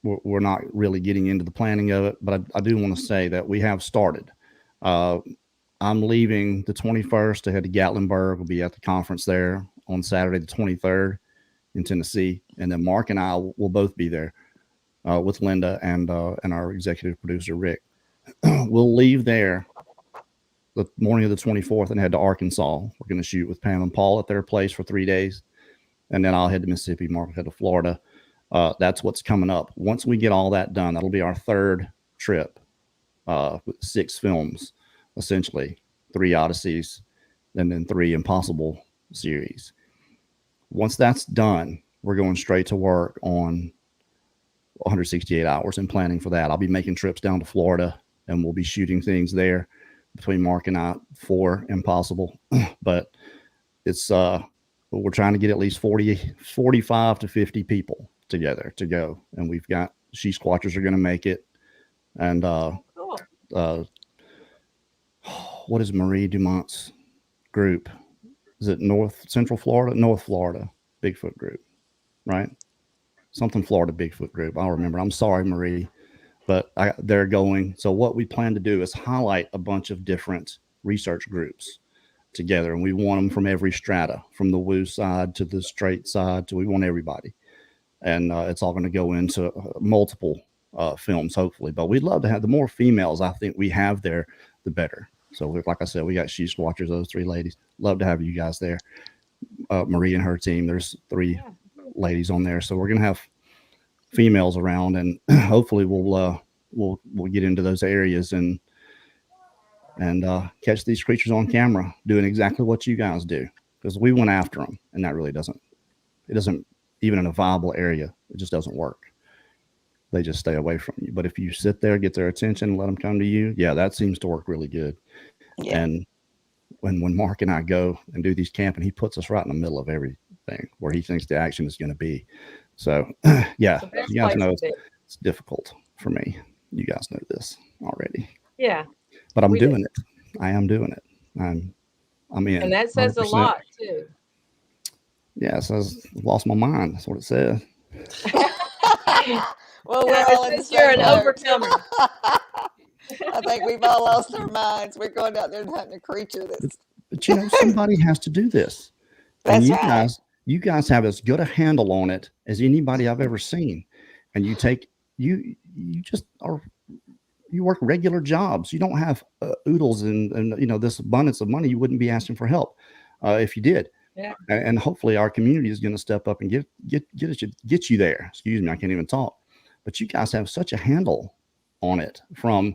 We're not really getting into the planning of it, but I do want to say that we have started. I'm leaving the 21st to head to Gatlinburg. We'll be at the conference there on Saturday, the 23rd in Tennessee. And then Mark and I will both be there with Linda and our executive producer, Rick. We'll leave there the morning of the 24th and head to Arkansas. We're going to shoot with Pam and Paul at their place for 3 days. And then I'll head to Mississippi, Mark will head to Florida. That's what's coming up. Once we get all that done, that'll be our 3rd trip with 6 films, essentially 3 Odysseys and then 3 Impossible series. Once that's done, we're going straight to work on 168 hours and planning for that. I'll be making trips down to Florida and we'll be shooting things there between Mark and I for Impossible. But it's we're trying to get at least 45 to 50 people together to go. And we've got She Squatchers are going to make it. And Cool. what is Marie Dumont's group? Is it Central Florida? North Florida Bigfoot group, right? Something Florida Bigfoot group. I'll remember. I'm sorry, Marie, but they're going. So what we plan to do is highlight a bunch of different research groups together. And we want them from every strata, from the woo side to the straight side. We want everybody. And it's all going to go into multiple films, hopefully. But we'd love to have the more females I think we have there, the better. So like I said, we got She Squatchers, those 3 ladies. Love to have you guys there. Marie and her team, there's 3 ladies on there. So we're going to have females around and hopefully we'll get into those areas and catch these creatures on camera doing exactly what you guys do, because we went after them and that really doesn't even in a viable area, it just doesn't work. They just stay away from you. But if you sit there, get their attention and let them come to you, yeah, that seems to work really good. Yeah. And when Mark and I go and do these camping, he puts us right in the middle of everything where he thinks the action is going to be. So yeah, you guys know it's difficult for me. You guys know this already. Yeah. But I'm doing it. I am doing it. I'm in. And that says 100%. A lot too. Yeah, it says lost my mind. That's what it says. Well, we're all in the you're same an overcomer. I think we've all lost our minds. We're going out there and hunting a creature that's. But you know, somebody has to do this. That's and right. You guys have as good a handle on it as anybody I've ever seen. And you work regular jobs. You don't have oodles and you know, this abundance of money. You wouldn't be asking for help if you did. Yeah. And hopefully our community is going to step up and get you there. Excuse me, I can't even talk. But you guys have such a handle on it from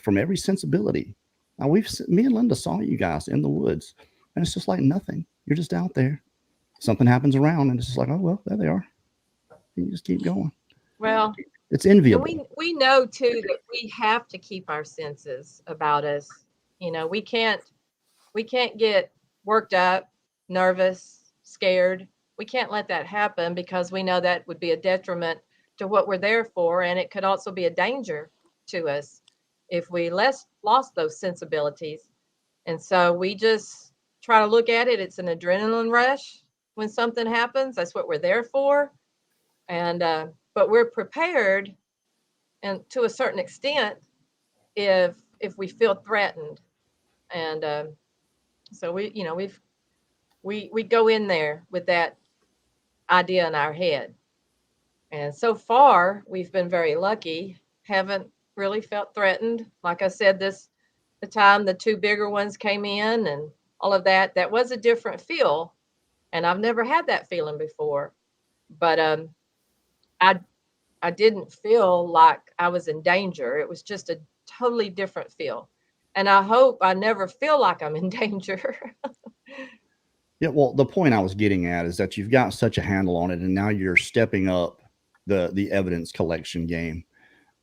every sensibility. Now me and Linda saw you guys in the woods, and it's just like nothing. You're just out there. Something happens around, and it's just like, oh well, there they are. You just keep going. Well, it's enviable. We know too that we have to keep our senses about us. You know, we can't get worked up, nervous, scared. We can't let that happen, because we know that would be a detriment to what we're there for, and it could also be a danger to us if we lost those sensibilities. And so we just try to look at it. It's an adrenaline rush when something happens. That's what we're there for. And but we're prepared, and to a certain extent, if we feel threatened. And so we go in there with that idea in our head. And so far, we've been very lucky. Haven't really felt threatened. Like I said, the time the 2 bigger ones came in and all of that was a different feel. And I've never had that feeling before. But I didn't feel like I was in danger. It was just a totally different feel. And I hope I never feel like I'm in danger. Yeah, well, the point I was getting at is that you've got such a handle on it, and now you're stepping up the evidence collection game.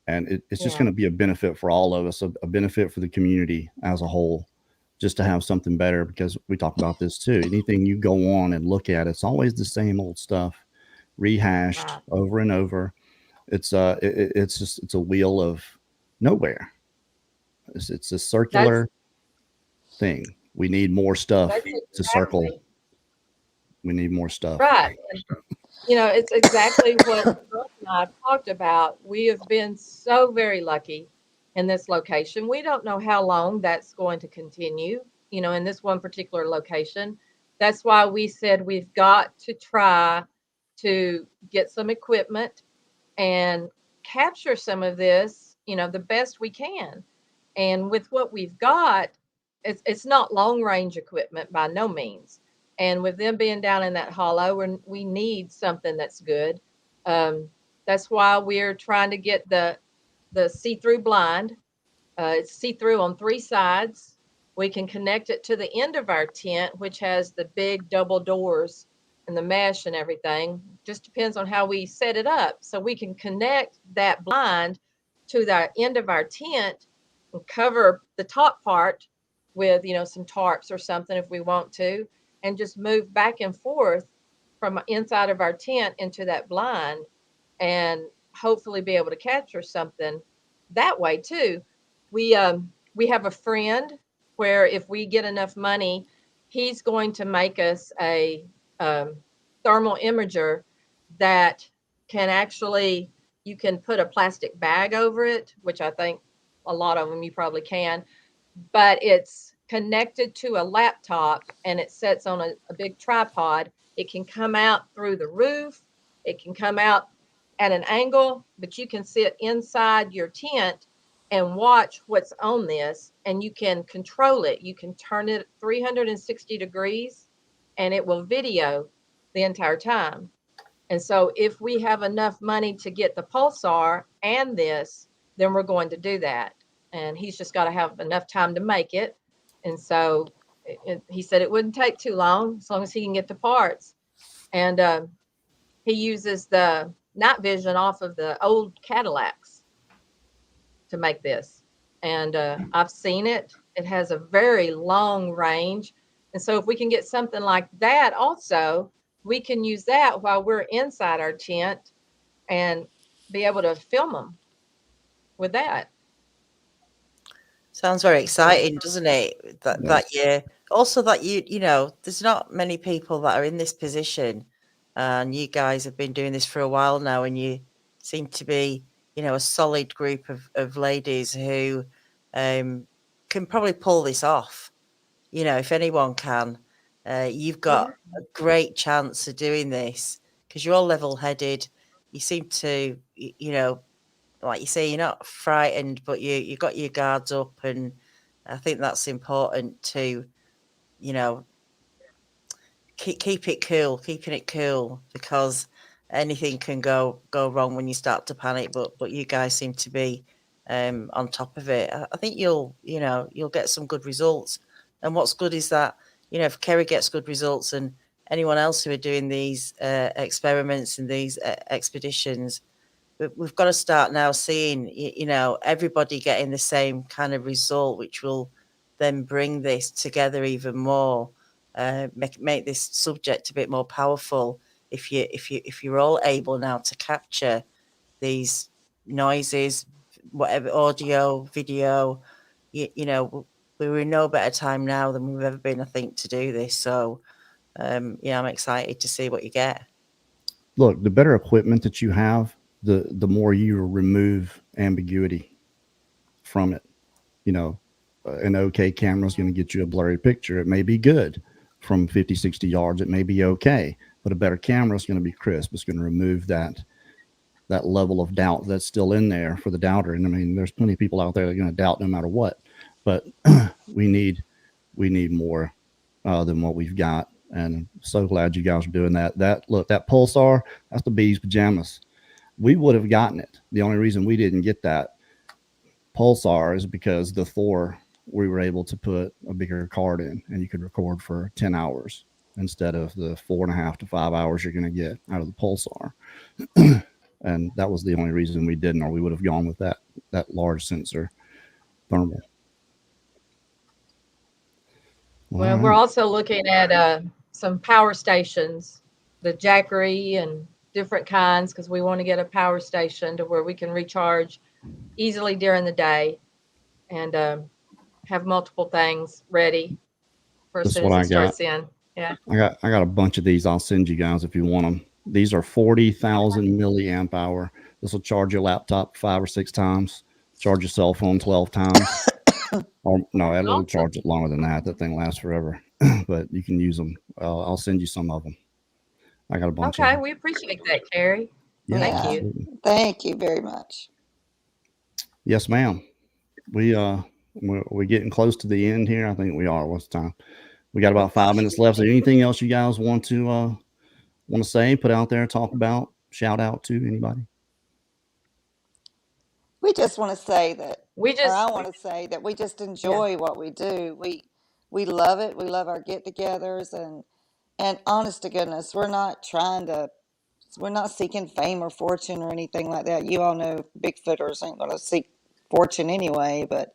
and it's just Yeah. going to be a benefit for all of us, a benefit for the community as a whole, just to have something better, because we talk about this too. Anything you go on and look at, it's always the same old stuff rehashed Right. over and over. It's it's a wheel of nowhere. It's a That's circular thing. We need more stuff that's to circle. exactly We need more stuff. right. It's exactly what Brooke and I have talked about. We have been so very lucky in this location. We don't know how long that's going to continue, in this one particular location. That's why we said we've got to try to get some equipment and capture some of this, the best we can. And with what we've got, it's not long range equipment by no means. And with them being down in that hollow, we need something that's good. Um, that's why we're trying to get the see through blind. It's see through on three sides. We can connect it to the end of our tent, which has the big double doors and the mesh and everything. Just depends on how we set it up. So we can connect that blind to the end of our tent and cover the top part with, some tarps or something if we want to, and just move back and forth from inside of our tent into that blind and hopefully be able to capture something that way too. We have a friend where if we get enough money, he's going to make us a thermal imager that can actually, you can put a plastic bag over it, which I think a lot of them you probably can, but it's connected to a laptop and it sits on a big tripod. It can come out through the roof. It can come out at an angle, but you can sit inside your tent and watch what's on this, and you can control it. You can turn it 360 degrees and it will video the entire time. And so if we have enough money to get the pulsar and this, then we're going to do that. And he's just got to have enough time to make it. And so he said it wouldn't take too long as he can get the parts. And he uses the night vision off of the old Cadillacs to make this. And I've seen it. It has a very long range. And so if we can get something like that also, we can use that while we're inside our tent and be able to film them with that. Sounds very exciting, doesn't it? There's not many people that are in this position, and you guys have been doing this for a while now, and you seem to be, a solid group of ladies who can probably pull this off. If anyone can, you've got a great chance of doing this because you're all level-headed. You seem to, like you say, you're not frightened, but you got your guards up, and I think that's important to, keep it cool, keeping it cool, because anything can go wrong when you start to panic. But you guys seem to be on top of it. I think you'll get some good results. And what's good is that, if Kerry gets good results and anyone else who are doing these experiments and these expeditions, we've got to start now seeing, everybody getting the same kind of result, which will then bring this together even more, make this subject a bit more powerful. If you're all able now to capture these noises, whatever, audio, video, we're in no better time now than we've ever been, I think, to do this. So, I'm excited to see what you get. Look, the better equipment that you have, the more you remove ambiguity from it. An okay camera is going to get you a blurry picture. It may be good from 50, 60 yards. It may be okay, but a better camera is going to be crisp. It's going to remove that level of doubt that's still in there for the doubter. And I mean, there's plenty of people out there that are going to doubt no matter what, but we need more than what we've got. And I'm so glad you guys are doing that. That pulsar, that's the bee's pajamas. We would have gotten it. The only reason we didn't get that pulsar is because the Thor, we were able to put a bigger card in and you could record for 10 hours instead of the 4.5 to 5 hours you're going to get out of the pulsar. And that was the only reason we didn't, or we would have gone with that large sensor thermal. Well, All we're right. also looking at some power stations, the Jackery and different kinds, because we want to get a power station to where we can recharge easily during the day and have multiple things ready for as This is soon what as I it got. starts in. Yeah. I got a bunch of these. I'll send you guys if you want them. These are 40,000 milliamp hour. This will charge your laptop 5 or 6 times, charge your cell phone 12 times. Or no, it'll Awesome. charge it longer than that. That thing lasts forever. But you can use them. I'll send you some of them. I got a bunch of Okay, them. we appreciate that, Carrie. Yeah, Thank Yeah. you. absolutely. Thank you very much. Yes, ma'am. We're getting close to the end here. I think we are. What's the time? We got about 5 minutes left. Is there anything else you guys want to say, put out there, talk about, shout out to anybody? We just want to say that, We or just, I want to say that we just enjoy what we do. We love it. We love our get-togethers, and honest to goodness, we're not seeking fame or fortune or anything like that. You all know Bigfooters ain't going to seek fortune anyway, but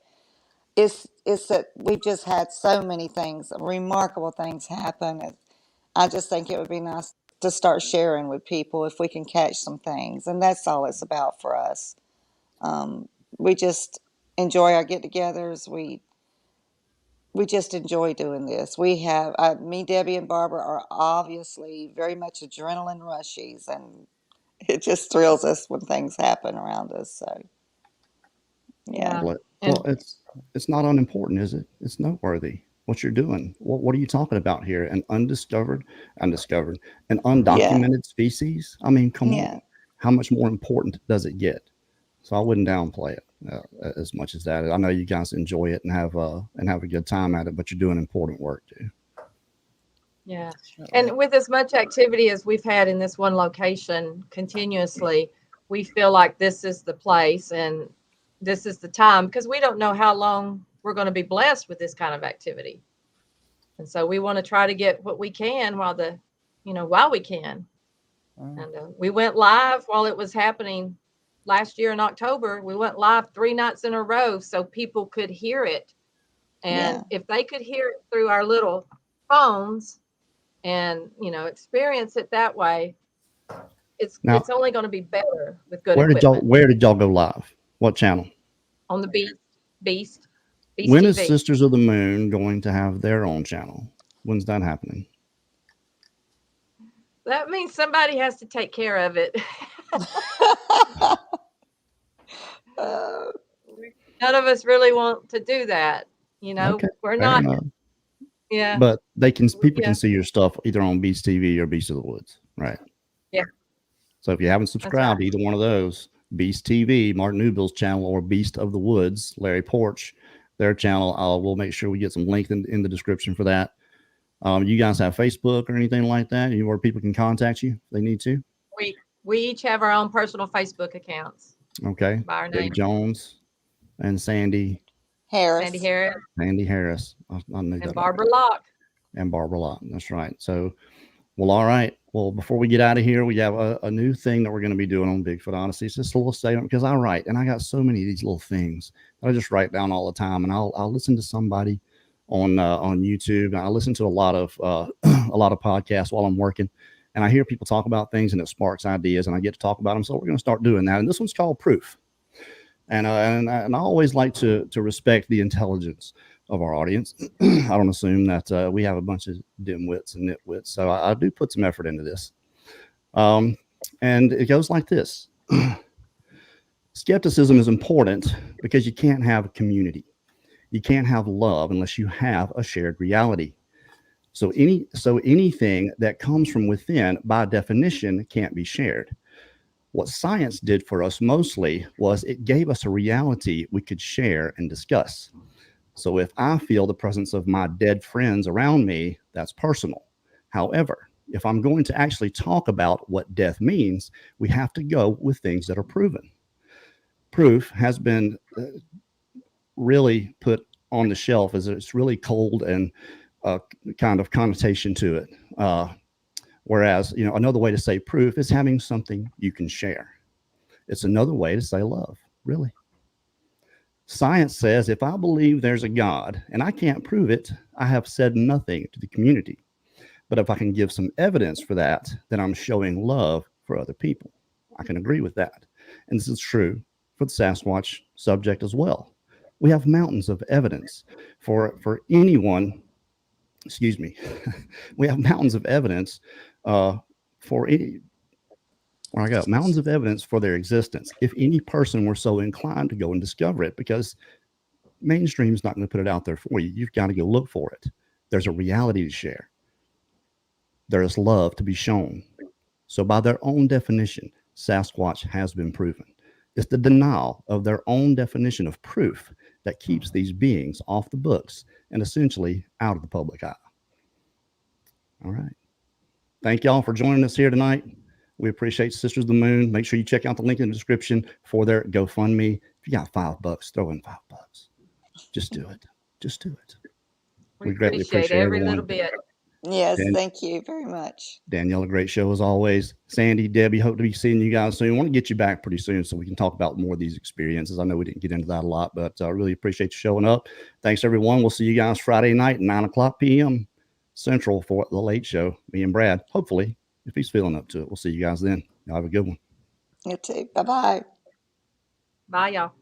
it's that we've just had so many things, remarkable things happen. And I just think it would be nice to start sharing with people if we can catch some things, and that's all it's about for us. We just enjoy our get-togethers. We just enjoy doing this. We have me, Debbie, and Barbara are obviously very much adrenaline rushies, and it just thrills us when things happen around us. So, yeah. yeah. Well, And it's not unimportant, is it? It's noteworthy what you're doing. What are you talking about here? An an Yeah. undocumented species? I mean, come Yeah. on. How much more important does it get? So I wouldn't downplay it as much as that. I know you guys enjoy it and have a good time at it, but you're doing important work too. yeah. And with as much activity as we've had in this one location continuously, we feel like this is the place and this is the time, because we don't know how long we're going to be blessed with this kind of activity. And so we want to try to get what we can while we can. And we went live while it was happening last year in October. We went live 3 nights in a row so people could hear it. And Yeah. if they could hear it through our little phones and, experience it that way, Now, it's only going to be better with good where equipment. did y'all go live? What channel? On the Beast When is TV. Sisters of the Moon going to have their own channel? When's that happening? That means somebody has to take care of it. None of us really want to do that. Okay, We're fair not. enough. Yeah. But people Yeah. can see your stuff either on Beast TV or Beast of the Woods, right? Yeah. So if you haven't That's subscribed to right. either one of those, Beast TV, Martin Newbill's channel, or Beast of the Woods, Larry Porch, their channel, we'll make sure we get some links in the description for that. You guys have Facebook or anything like that, where people can contact you if they need to? We each have our own personal Facebook accounts Okay. by our Debbie name. Jones and Sandy Harris. Sandy Harris Harris. I knew that. and Barbara Locke. And Barbara Lott. That's right. So, well, all right. Well, before we get out of here, we have a new thing that we're going to be doing on Bigfoot Odyssey. It's just a little statement, because I write, and I got so many of these little things that I just write down all the time, and I'll listen to somebody on YouTube. I listen to a lot of podcasts while I'm working, and I hear people talk about things, and it sparks ideas, and I get to talk about them. So we're going to start doing that, and this one's called Proof. And I always like to respect the intelligence of our audience. I don't assume that we have a bunch of dimwits and nitwits, so I do put some effort into this. And it goes like this. Skepticism is important because you can't have a community. You can't have love unless you have a shared reality. So anything that comes from within, by definition, can't be shared. What science did for us mostly was it gave us a reality we could share and discuss. So if I feel the presence of my dead friends around me, that's personal. However, if I'm going to actually talk about what death means, we have to go with things that are proven. Proof has been really put on the shelf as it's really cold and kind of connotation to it. Whereas, another way to say proof is having something you can share. It's another way to say love, really. Science says if I believe there's a God and I can't prove it, I have said nothing to the community. But if I can give some evidence for that, then I'm showing love for other people. I can agree with that. And this is true for the Sasquatch subject as well. We have mountains of evidence for anyone, excuse me, we have mountains of evidence for any, where I go, mountains of evidence for their existence. If any person were so inclined to go and discover it, because mainstream's not going to put it out there for you. You've got to go look for it. There's a reality to share. There is love to be shown. So by their own definition, Sasquatch has been proven. It's the denial of their own definition of proof that keeps these beings off the books and essentially out of the public eye. All right. Thank y'all for joining us here tonight. We appreciate Sisters of the Moon. Make sure you check out the link in the description for their GoFundMe. If you got $5, throw in $5. Just do it. Just do it. We greatly appreciate every everyone. little bit. Yes, And thank you very much. Danielle, a great show as always. Sandy, Debbie, hope to be seeing you guys soon. I want to get you back pretty soon so we can talk about more of these experiences. I know we didn't get into that a lot, but I really appreciate you showing up. Thanks, everyone. We'll see you guys Friday night, 9:00 p.m. Central for the Late Show. Me and Brad, hopefully, if he's feeling up to it. We'll see you guys then. Y'all have a good one. You too. Bye-bye. Bye, y'all.